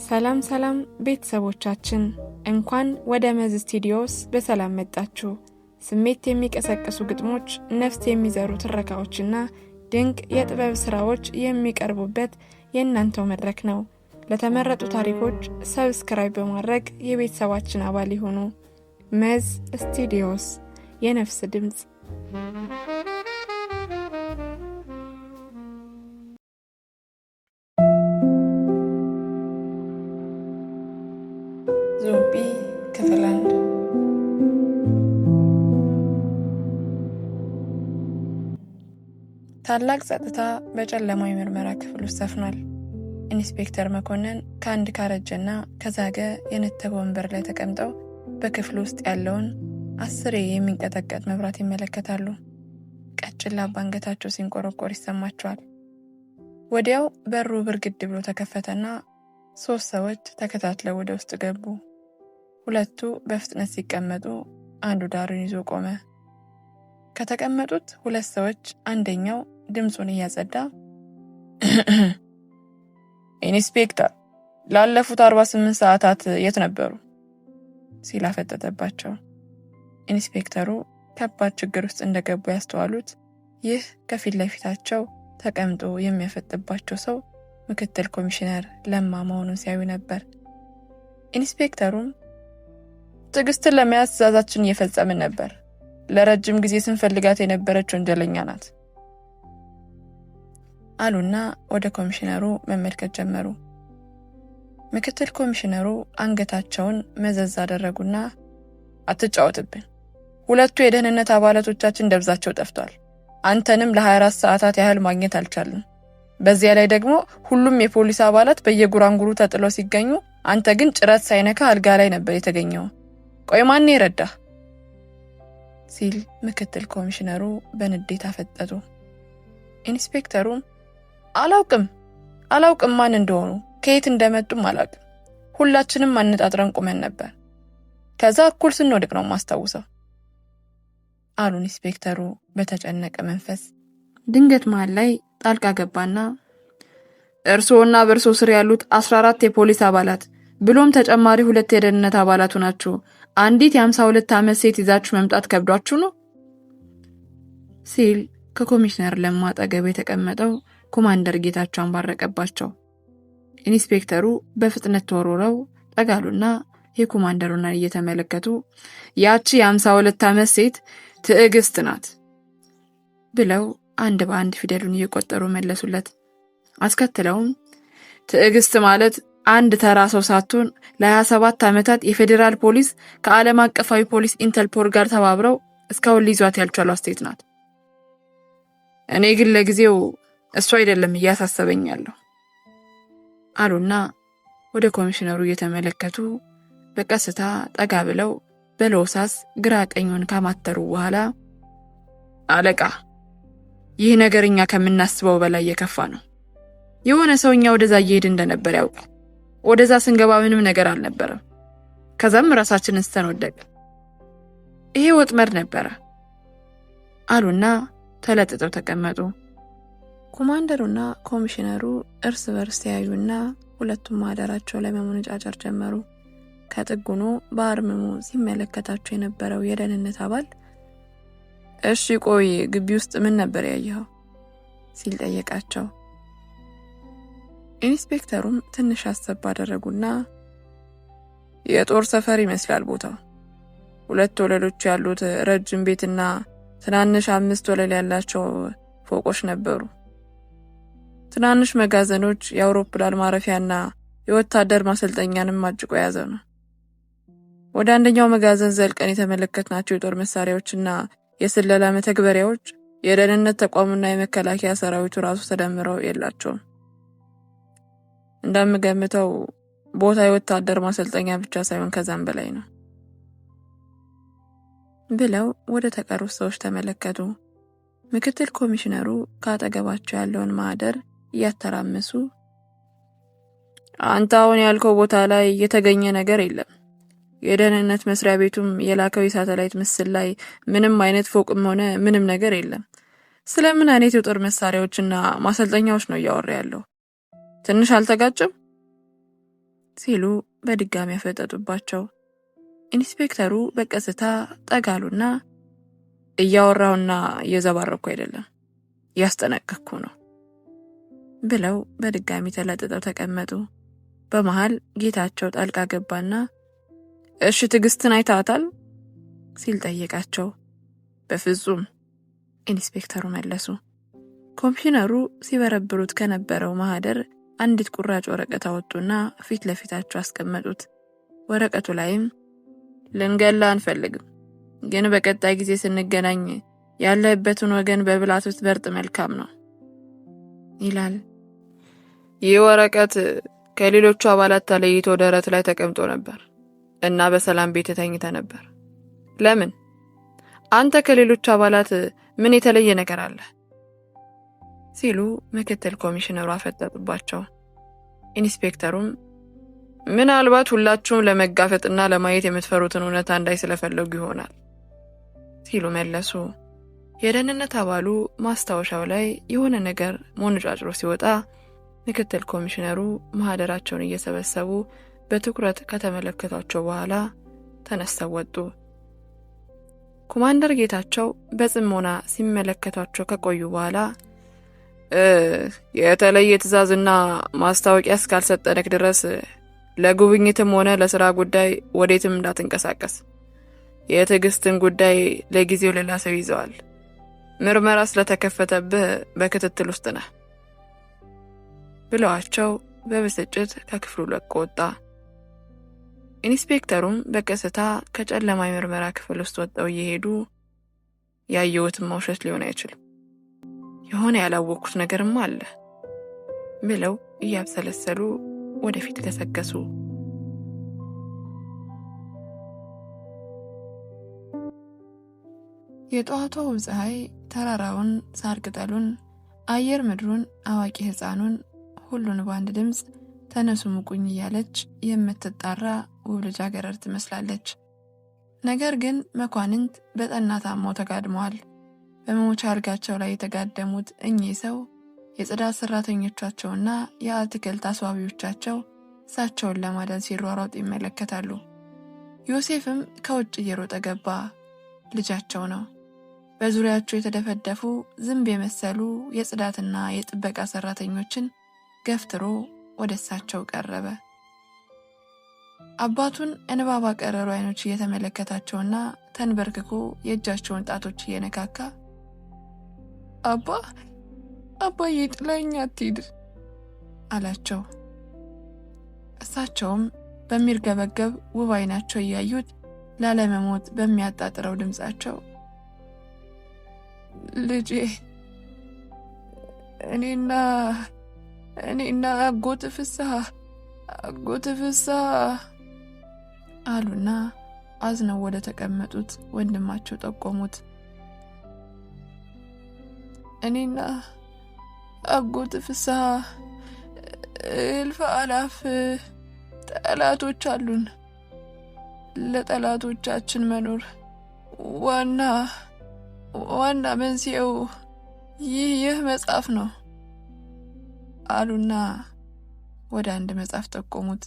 ሰላም ቤተሰቦቻችን እንኳን ወደ መዝ ስቱዲዮስ በሰላም መጣችሁ። ስሜት የሚቀሰቅሱ ግጥሞች፣ ነፍስ የሚዘሩ ትረካዎችና ድንቅ የጥበብ ስራዎች የሚቀርቡበት የእናንተው መድረክ ነው። ለተመረጡ ታሪኮች ሰብስክራይብ በማድረግ የቤተሰባችን አባል ይሁኑ። መዝ ስቱዲዮስ የነፍስ ድምጽ። ዞምቢ ክፍል 1። ታላቅ ጸጥታ በጨለማው የምርመራ ክፍል ውስጥ ሰፍኗል። ኢንስፔክተር መኮንን ከአንድ ካረጀና ከዛገ የነተበ ወንበር ላይ ተቀምጠው በክፍሉ ውስጥ ያለውን 10 የሚንቀጠቀጥ መብራት ይመለከታሉ። ቀጭን ላባ አንገታቸው ሲንቆረቆር ይሰማቸዋል። ወዲያው በሩ ብርግድ ብሎ ተከፈተና 3 ሰዎች ተከታትለው ወደ ውስጥ ገቡ። 2ቱ በፍጥነት ሲቀመጡ አንዱ ዳሩን ይዞ ቆመ። ከተቀመጡት 2 ሰዎች አንደኛው ድምጹን እያጸዳ ኢንስፔክተር ላለፉት 48 ሰዓታት የት ነበሩ? ሲል አፈጠጠባቸው። ኢንስፔክተሩ ከባድ ችግር ውስጥ እንደገቡ ያስተዋሉት ይህ ከፊት ለፊታቸው ተቀምጦ የሚያፈጥባቸው ሰው ምክትል ኮሚሽነር ለማ መሆኑን ሲያዩ ነበር። ኢንስፔክተሩም ትዕግስትን ለመያዝ ትዕዛዛችን እየፈጸምን ነበር። ለረጅም ጊዜ ስንፈልጋት የነበረች ወንጀለኛ ናት አሉና ወደ ኮሚሽነሩ መመልከት ጀመሩ። ምክትል ኮሚሽነሩ አንገታቸውን መዘዝ አደረጉና አትጫወትብን፣ 2ቱ የደህንነት አባላቶቻችን ደብዛቸው ጠፍቷል። አንተንም ለ24 ሰዓታት ያህል ማግኘት አልቻልንም። በዚያ ላይ ደግሞ ሁሉም የፖሊስ አባላት በየጉራንጉሩ ተጥለው ሲገኙ አንተ ግን ጭረት ሳይነካ አልጋ ላይ ነበር የተገኘው። ቆይ ማን ይረዳህ? ሲል ምክትል ኮሚሽነሩ በንዴት አፈጠጡ። ኢንስፔክተሩም አላውቅም ማን እንደሆኑ፣ ከየት እንደመጡም አላውቅም። ሁላችንም አነጣጥረን ቆመን ነበር። ከዛ እኩል ስንወድቅ ነው ማስታውሰው አሉ ኢንስፔክተሩ በተጨነቀ መንፈስ። ድንገት መሃል ላይ ጣልቃ ገባና እርሶና በእርሶ ስር ያሉት 14 የፖሊስ አባላት ብሎም ተጨማሪ 2 የደህንነት አባላቱ ናቸው። አንዲት የ52 ዓመት ሴት ይዛችሁ መምጣት ከብዷችሁ ነው? ሲል ከኮሚሽነር ለማ አጠገብ የተቀመጠው ኮማንደር ጌታቸው አንባረቀባቸው። ኢንስፔክተሩ በፍጥነት ተወርውረው ጠጋሉና የኮማንደሩን እየተመለከቱ ያቺ የ52 ዓመት ሴት ትዕግስት ናት ብለው አንድ በአንድ ፊደሉን እየቆጠሩ መለሱለት። አስከትለውም ትዕግስት ማለት አንድ ተራ ሰው ሳትሆን ለ27 ዓመታት የፌዴራል ፖሊስ ከዓለም አቀፋዊ ፖሊስ ኢንተርፖል ጋር ተባብረው እስካሁን ሊይዟት ያልቻሏት ሴት ናት። እኔ ግን ለጊዜው እሱ አይደለም እያሳሰበኛለሁ አሉና ወደ ኮሚሽነሩ እየተመለከቱ በቀስታ ጠጋ ብለው በለውሳስ ግራ ቀኙን ካማተሩ በኋላ አለቃ፣ ይህ ነገርኛ ከምናስበው በላይ የከፋ ነው። የሆነ ሰውኛ ወደዛ እየሄድ እንደነበር ያውቃል። ወደዛ ስንገባ ምንም ነገር አልነበረም። ከዛም ራሳችንን ስተንወደቅ ይሄ ወጥመድ ነበረ አሉና ተለጥጠው ተቀመጡ። ኮማንደሩና ኮሚሽነሩ እርስ በርስ ያዩና ሁለቱም ማደራቸው ላይ መሞነጫጨር ጀመሩ። ከጥጉኑ በአርምሞ ሲመለከታቸው የነበረው የደህንነት አባል እሺ ቆይ ግቢ ውስጥ ምን ነበር ያየኸው? ሲል ጠየቃቸው። ኢንስፔክተሩም ትንሽ አሰብ አደረጉና የጦር ሰፈር ይመስላል ቦታው። 2 ወለሎች ያሉት ረጅም ቤትና ትናንሽ 5 ወለል ያላቸው ፎቆች ነበሩ። ትናንሽ መጋዘኖች፣ የአውሮፕላን ማረፊያና የወታደር ማሰልጠኛንም አጭቆ የያዘ ነው። ወደ አንደኛው መጋዘን ዘልቀን የተመለከትናቸው የጦር መሳሪያዎችና የስለላ መተግበሪያዎች የደህንነት ተቋሙና የመከላከያ ሰራዊቱ ራሱ ተደምረው የላቸውም። እንደምገምተው ቦታ የወታደር ማሰልጠኛ ብቻ ሳይሆን ከዛም በላይ ነው ብለው ወደ ተቀሩት ሰዎች ተመለከቱ። ምክትል ኮሚሽነሩ ካጠገባቸው ያለውን ማህደር እያተራመሱ አንተ አሁን ያልከው ቦታ ላይ የተገኘ ነገር የለም። የደህንነት መስሪያ ቤቱም የላከው የሳተላይት ምስል ላይ ምንም አይነት ፎቅም ሆነ ምንም ነገር የለም። ስለምን አይነት የጦር መሳሪያዎችና ማሰልጠኛዎች ነው እያወራ ያለው? ትንሽ አልተጋጨም? ሲሉ በድጋሚ ያፈጠጡባቸው። ኢንስፔክተሩ በቀስታ ጠጋሉና እያወራውና እየዘባረኩ አይደለም፣ ያስጠነቀቅኩ ነው ብለው በድጋሚ ተለጥጠው ተቀመጡ። በመሃል ጌታቸው ጣልቃ ገባና እሺ ትዕግስትን አይታታል ሲል ጠየቃቸው። በፍጹም ኢንስፔክተሩ መለሱ። ኮሚሽነሩ ሲበረብሩት ከነበረው ማህደር አንዲት ቁራጭ ወረቀት አወጡና ፊት ለፊታቸው አስቀመጡት። ወረቀቱ ላይም ልንገላ አንፈልግም፣ ግን በቀጣይ ጊዜ ስንገናኝ ያለህበትን ወገን በብላት ብትበርጥ መልካም ነው ይላል። ይህ ወረቀት ከሌሎቹ አባላት ተለይቶ ደረት ላይ ተቀምጦ ነበር እና በሰላም ቤት ተኝተ ነበር። ለምን? አንተ ከሌሎቹ አባላት ምን የተለየ ነገር አለ? ሲሉ ምክትል ኮሚሽነሩ አፈጠጡባቸው። ኢንስፔክተሩም ምናልባት ሁላችሁም ለመጋፈጥና ለማየት የምትፈሩትን እውነታ እንዳይ ስለፈለጉ ይሆናል ሲሉ መለሱ። የደህንነት አባሉ ማስታወሻው ላይ የሆነ ነገር ሞንጫጭሮ ሲወጣ ምክትል ኮሚሽነሩ ማህደራቸውን እየሰበሰቡ በትኩረት ከተመለከቷቸው በኋላ ተነስተው ወጡ። ኮማንደር ጌታቸው በጽሞና ሲመለከቷቸው ከቆዩ በኋላ የተለየ ትዕዛዝና ማስታወቂያ እስካልሰጠነክ ድረስ ለጉብኝትም ሆነ ለስራ ጉዳይ ወዴትም እንዳትንቀሳቀስ፣ የትዕግስትን ጉዳይ ለጊዜው ሌላ ሰው ይዘዋል፣ ምርመራ ስለተከፈተብህ በክትትል ውስጥ ነህ ብለዋቸው በብስጭት ከክፍሉ ለቆ ወጣ። ኢንስፔክተሩም በቀስታ ከጨለማ የምርመራ ክፍል ውስጥ ወጣው እየሄዱ ያየሁትም ውሸት ሊሆን አይችልም፣ የሆነ ያላወቅኩት ነገርም አለ ብለው እያብሰለሰሉ ወደፊት ገሰገሱ። የጧቷ ፀሐይ ተራራውን፣ ሳር ቅጠሉን፣ አየር ምድሩን፣ አዋቂ ህፃኑን ሁሉን በአንድ ድምፅ ተነሱ ሙቁኝ እያለች የምትጣራ ውብ ልጃገረድ ትመስላለች። ነገር ግን መኳንንት በጠና ታመው ተጋድመዋል። በመሞቻ አልጋቸው ላይ የተጋደሙት እኚህ ሰው የጽዳት ሰራተኞቻቸውና የአትክልት አስዋቢዎቻቸው እሳቸውን ለማዳን ሲሯሯጡ ይመለከታሉ። ዮሴፍም ከውጭ እየሮጠ ገባ። ልጃቸው ነው። በዙሪያቸው የተደፈደፉ ዝንብ የመሰሉ የጽዳትና የጥበቃ ሰራተኞችን ገፍትሮ ወደ እሳቸው ቀረበ። አባቱን እንባ ባቀረሩ አይኖች እየተመለከታቸውና ተንበርክኮ የእጃቸውን ጣቶች እየነካካ አባዬ ጥላኝ አትሂድ አላቸው። እሳቸውም በሚርገበገብ ውብ አይናቸው እያዩት ላለመሞት በሚያጣጥረው ድምጻቸው ልጄ እኔና አጎት ፍስሐ አሉና አዝነው ወደ ተቀመጡት ወንድማቸው ጠቆሙት። እኔና አጎት ፍስሐ እልፍ አላፍ ጠላቶች አሉን። ለጠላቶቻችን መኖር ዋና መንስኤው ይህ መጽሐፍ ነው አሉና ወደ አንድ መጽሐፍ ጠቆሙት።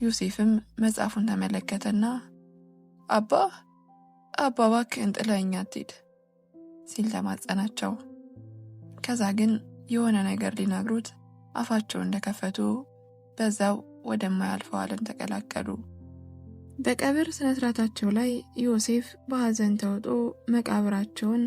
ዮሴፍም መጽሐፉን ተመለከተና አባ እባክህን ጥለኸኝ አትሂድ ሲል ተማጸናቸው። ከዛ ግን የሆነ ነገር ሊነግሩት አፋቸውን እንደከፈቱ በዛው ወደማያልፈው ዓለም ተቀላቀሉ። በቀብር ስነስርዓታቸው ላይ ዮሴፍ በሐዘን ተውጦ መቃብራቸውን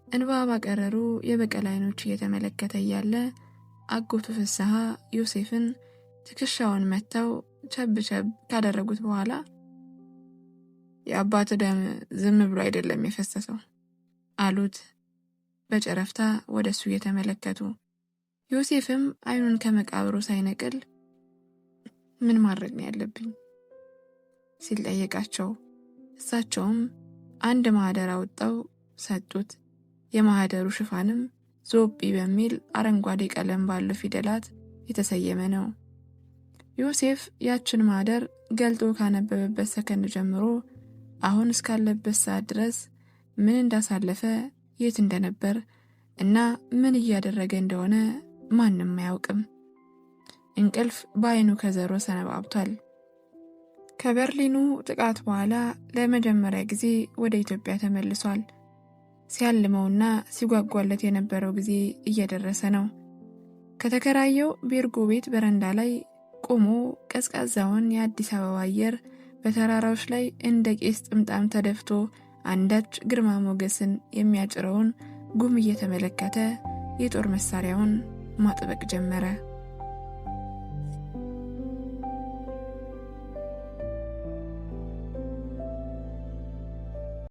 እንባ ባቀረሩ የበቀል አይኖች እየተመለከተ እያለ አጎቱ ፍስሐ ዮሴፍን ትከሻውን መተው ቸብቸብ ካደረጉት በኋላ የአባት ደም ዝም ብሎ አይደለም የፈሰሰው አሉት በጨረፍታ ወደሱ እየተመለከቱ። ዮሴፍም አይኑን ከመቃብሩ ሳይነቅል ምን ማድረግ ነው ያለብኝ ሲል ጠየቃቸው። እሳቸውም አንድ ማህደር አውጣው ሰጡት። የማህደሩ ሽፋንም ዞጲ በሚል አረንጓዴ ቀለም ባለው ፊደላት የተሰየመ ነው። ዮሴፍ ያችን ማህደር ገልጦ ካነበበበት ሰከንድ ጀምሮ አሁን እስካለበት ሰዓት ድረስ ምን እንዳሳለፈ፣ የት እንደነበር እና ምን እያደረገ እንደሆነ ማንም አያውቅም። እንቅልፍ በአይኑ ከዘሮ ሰነባብቷል። ከበርሊኑ ጥቃት በኋላ ለመጀመሪያ ጊዜ ወደ ኢትዮጵያ ተመልሷል። ሲያልመውና ሲጓጓለት የነበረው ጊዜ እየደረሰ ነው። ከተከራየው ቤርጎ ቤት በረንዳ ላይ ቆሞ ቀዝቃዛውን የአዲስ አበባ አየር በተራራዎች ላይ እንደ ቄስ ጥምጣም ተደፍቶ አንዳች ግርማ ሞገስን የሚያጭረውን ጉም እየተመለከተ የጦር መሳሪያውን ማጥበቅ ጀመረ።